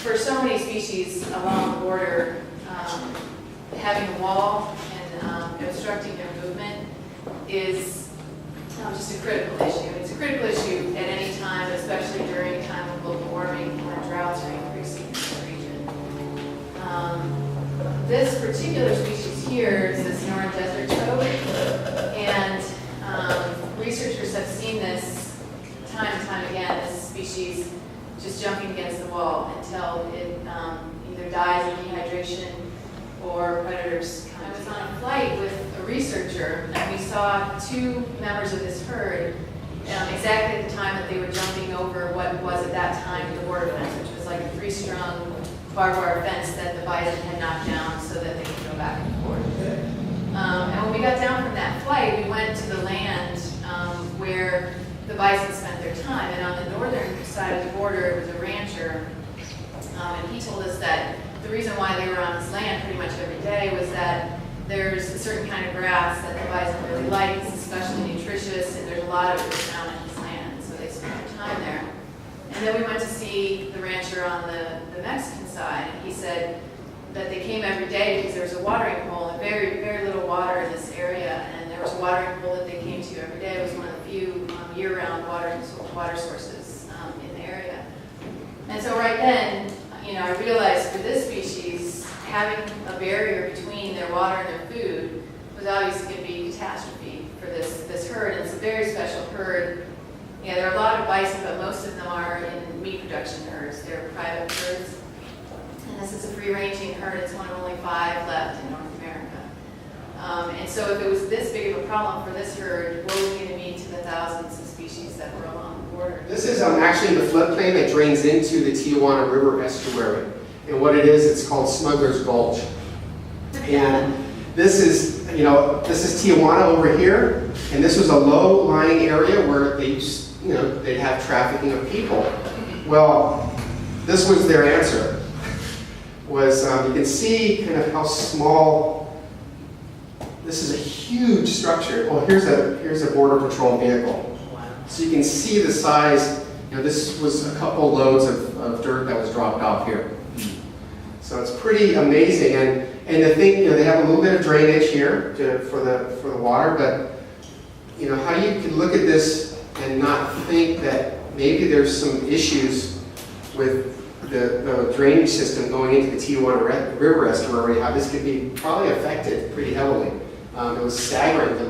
for so many species along the border, having a wall and obstructing their movement is just a critical issue. It's a critical issue at any time, especially during a time of global warming when droughts are increasing in the region. This particular species here is the Sonoran desert toad, and researchers have seen this time and time again, this species just jumping against the wall until it either dies of dehydration or predators come. I was on a flight with a researcher, and we saw two members of this herd exactly at the time that they were jumping over what was at that time the border fence, which was like a 3-strung barbed wire fence that the bison had knocked down so that they could go back and forth. And when we got down from that flight, we went to the land where the bison spent their time. And on the northern side of the border, it was a rancher. And he told us that the reason why they were on this land pretty much every day was that there's a certain kind of grass that the bison really likes, especially nutritious, and there's a lot of it found in his land. So they spent their time there. And then we went to see the rancher on the Mexican side, and he said that they came every day because there was a watering hole and very, very little water in this area, and there was a watering hole that they came to every day. It was one of the few year-round water sources in the area. And so right then, I realized for this species, having a barrier between their water and their food was obviously going to be a catastrophe for this herd. And it's a very special herd. Yeah, there are a lot of bison, but most of them are in meat production herds. They're private herds. And this is a free-ranging herd. It's one of only 5 left in North America. And so if it was this big of a problem for this herd, what was it going to mean to the thousands of species that were along the border? This is actually the floodplain that drains into the Tijuana River estuary. And what it is, it's called Smuggler's Gulch. And this is, this is Tijuana over here. And this was a low-lying area where they used, they'd have trafficking of people. Well, this was their answer. Was you can see kind of how small. This is a huge structure. Oh, here's a border patrol vehicle. So you can see the size. This was a couple loads of dirt that was dropped off here. So it's pretty amazing. And the thing, they have a little bit of drainage here for the water, but how you can look at this and not think that maybe there's some issues with the drainage system going into the Tijuana River estuary, how this could be probably affected pretty heavily. It was staggering to